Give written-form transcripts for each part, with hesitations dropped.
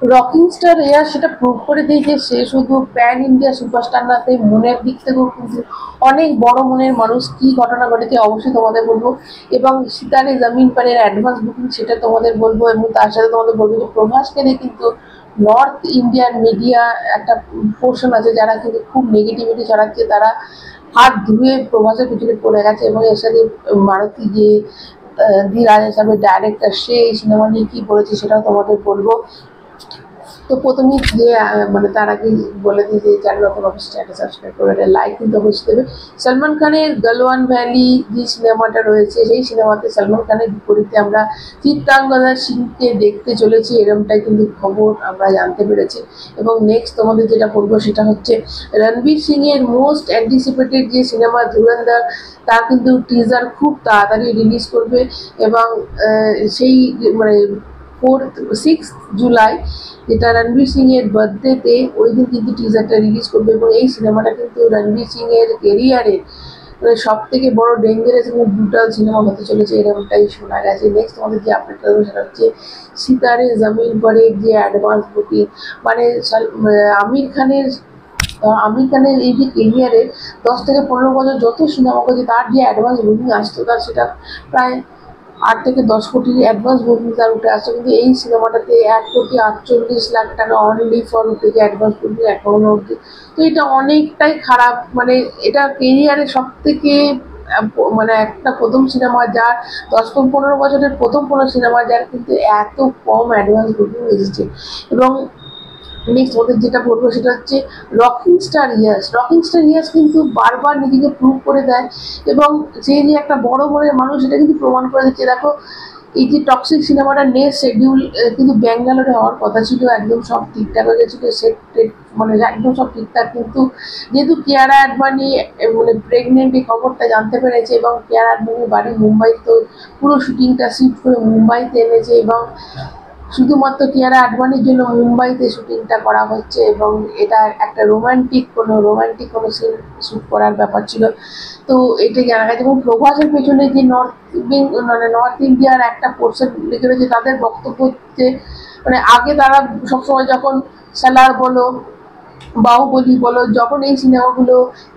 Rocking star air সেটা prove করে দিয়েছে সে শুধু প্যান ইন্ডিয়া সুপারস্টার না, তাই মনের দিক থেকেও কিন্তু অনেক বড় মনের মানুষ। কি ঘটনা ঘটেছে অবশ্যই তোমাদের বলবো, এবং সিতারে জামিন পারের অ্যাডভান্স বুকিং সেটা তোমাদের বলবো, এবং তার সাথে তোমাদের বলবো যে প্রভাসকে নিয়ে কিন্তু নর্থ ইন্ডিয়ান মিডিয়া একটা পোর্শন আছে যারা কিন্তু খুব নেগেটিভিটি ছড়াচ্ছে, তারা হাত ধুয়ে প্রভাসের পিছনে পড়ে গেছে। এবং এর সাথে মারুতি যে ধীরাজ হিসাবে ডাইরেক্টর, সে এই সিনেমা নিয়ে কী বলেছে সেটাও তোমাদের বলবো। তো প্রথমেই যে মানে তার আগে বলে দিই যে চ্যানেল নতুন অবশ্যই চ্যানেল সাবস্ক্রাইব করে একটা লাইক কিন্তু অবশ্যই দেবে। সলমান খানের গালওয়ান ভ্যালি যে সিনেমাটা রয়েছে, সেই সিনেমাতে সলমান খানের বিপরীতে আমরা চিত্রাঙ্গদা সিংকে দেখতে চলেছি, এরমটাই কিন্তু খবর আমরা জানতে পেরেছি। এবং নেক্সট তোমাদের যেটা বলবো সেটা হচ্ছে রণবীর সিং এর মোস্ট অ্যান্টিসিপেটেড যে সিনেমা ধুরন্ধর, তার কিন্তু টিজার খুব তাড়াতাড়ি রিলিজ করবে। এবং সেই মানে 6 জুলাই, যেটা রণবীর সিং এর বার্থডেতে, ওই দিন কিন্তু টিজারটা রিলিজ করবে। এবং এই সিনেমাটা কিন্তু রণবীর সিং এর কেরিয়ারের মানে সব থেকে বড় ডেঞ্জারাস এবং ব্রুটাল সিনেমা হতে চলেছে, এরকমটাই শোনা গেছে। নেক্সট আমাদের যে আপডেটটা দেবো সেটা হচ্ছে সিতারে জামিন পরের যে অ্যাডভান্স বুকিং, মানে আমির খানের এই যে কেরিয়ারের 10 থেকে 15 বছর যত সিনেমা করছে, তার যে অ্যাডভান্স বুকিং আসতো তার সেটা প্রায় 8 থেকে 10 কোটি অ্যাডভান্স বুকিং তার উঠে আসছে। কিন্তু এই সিনেমাটাতে 1,48,00,000 টাকা অনলি ফর উঠেছে অ্যাডভান্স বুকিং এখনো অবধি। তো এটা অনেকটাই খারাপ, মানে এটা কেরিয়ারে সব থেকে মানে একটা প্রথম সিনেমা যার 10-15 বছরের প্রথম কোনো সিনেমা যার কিন্তু এত কম অ্যাডভান্স বুকিং এসেছে। এবং নেক্সট ওদের যেটা বলবো সেটা হচ্ছে রকিং স্টার ইয়াস কিন্তু বারবার নিজেকে প্রুভ করে দেয়, এবং সে যে একটা বড় মনের মানুষ সেটা কিন্তু প্রমাণ করে দিচ্ছে। দেখো এই যে টক্সিক সিনেমাটা নেক্সট শিডিউল কিন্তু ব্যাঙ্গালোরে হওয়ার কথা ছিল, একদম সব ঠিকঠাক হয়ে গেছিলো, সেট মানে একদম সব ঠিকঠাক। কিন্তু যেহেতু কিয়ারা আডবাণী মানে প্রেগনেন্ট, এই খবরটা জানতে পেরেছে, এবং কিয়ারা আডবাণীর বাড়ি মুম্বাই, তো পুরো শুটিংটা শিফট করে মুম্বাইতে এনেছে। এবং শুধুমাত্র কিয়ারা আডবাণীর জন্য মুম্বাইতে শুটিংটা করা হচ্ছে, এবং এটা একটা রোমান্টিক কোনো সিন শ্যুট করার ব্যাপার ছিল। তো এটাই জানা গেছে। এবং প্রভাসের পেছনে যে নর্থ ইন্ডিয়ার একটা পোর্শন লেগে রয়েছে, তাদের বক্তব্য হচ্ছে মানে আগে তারা সবসময় যখন সালার বলো, বাহুবলী বলো, যখন এই সিনেমাগুলো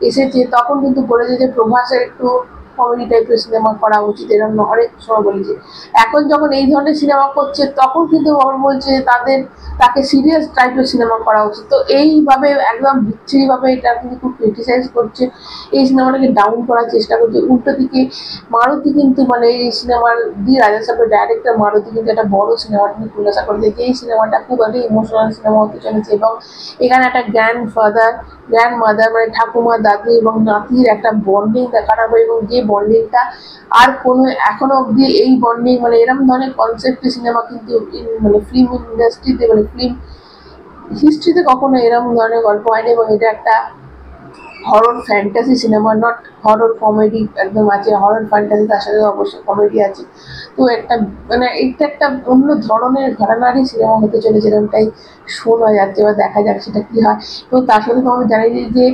এসেছে তখন কিন্তু বলেছে যে প্রভাসের একটু কমেডি টাইপের সিনেমা করা উচিত, এরকম অনেক সময় বলেছে। এখন যখন এই ধরনের সিনেমা করছে তখন কিন্তু বলছে তাকে সিরিয়াস টাইপের সিনেমা করা উচিত। তো এইভাবে একদম বিচ্ছিরিভাবে এটা কিন্তু খুব ক্রিটিসাইজ করছে, এই সিনেমাটাকে ডাউন করার চেষ্টা করছে। উল্টো দিকে মারুতি কিন্তু মানে এই সিনেমার রাজা সাহেবের ডাইরেক্টর মারুতি কিন্তু একটা বড় সিনেমাটা নিয়ে খুলাসা করে দিয়েছে, এই সিনেমাটা খুব একটা ইমোশনাল সিনেমা হতে চলেছে। এবং এখানে একটা গ্র্যান্ড মাদার মানে ঠাকুমা, দাদু এবং নাতির একটা বন্ডিং দেখানো হবে, এবং যে বন্ডিংটা আর কোনো এখনো অবধি এই বন্ডিং মানে এরকম ধরনের কনসেপ্টে সিনেমা কিন্তু মানে ফিল্ম ইন্ডাস্ট্রিতে মানে ফিল্ম হিস্ট্রিতে কখনো এরকম ধরনের গল্প হয়নি। এবং এটা একটা horror fantasy cinema, not horror comedy একদম আছে, হরর ফ্যান্টাসি তার সাথে অবশ্যই কমেডি আছে। তো একটা মানে এটা একটা অন্য ধরনের ঘরানারই সিনেমা হতে চলেছে, এরকমটাই শোনা যাচ্ছে বা দেখা যাক সেটা কী হয়। এবং তার সাথে তোমাকে জানিয়ে দিই যে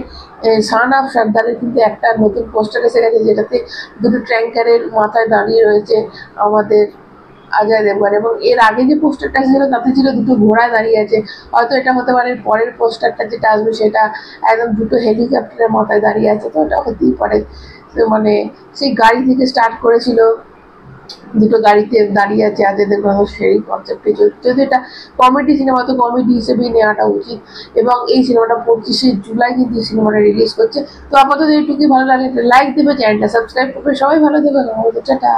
সান অফ সর্দারের কিন্তু একটা নতুন পোস্টার এসে গেছে, যেটাতে দুটো ট্যাঙ্কারের মাথায় দাঁড়িয়ে রয়েছে আমাদের অজয় দেবগন। এবং এর আগে যে পোস্টারটা ছিল তাতে ছিল দুটো ঘোড়ায় দাঁড়িয়ে আছে, হয়তো এটা হতে পারে পরের পোস্টারটা যেটা আসবে সেটা একদম দুটো হেলিকপ্টারের মাথায় দাঁড়িয়ে আছে। তো এটা হতেই পারে, মানে সেই গাড়ি থেকে স্টার্ট করেছিল, দুটো গাড়িতে দাঁড়িয়ে আছে অজয় দেবগন, সেই কনসেপ্টে যদি এটা কমেডি সিনেমা তো কমেডি হিসেবেই নেওয়াটা উচিত। এবং এই সিনেমাটা 25শে জুলাই কিন্তু এই সিনেমাটা রিলিজ করছে। তো আপাতত এইটুকুই, ভালো লাগে লাইক দেবে, চ্যানেলটা সাবস্ক্রাইব করবে, সবাই ভালো দেবে, টাটা।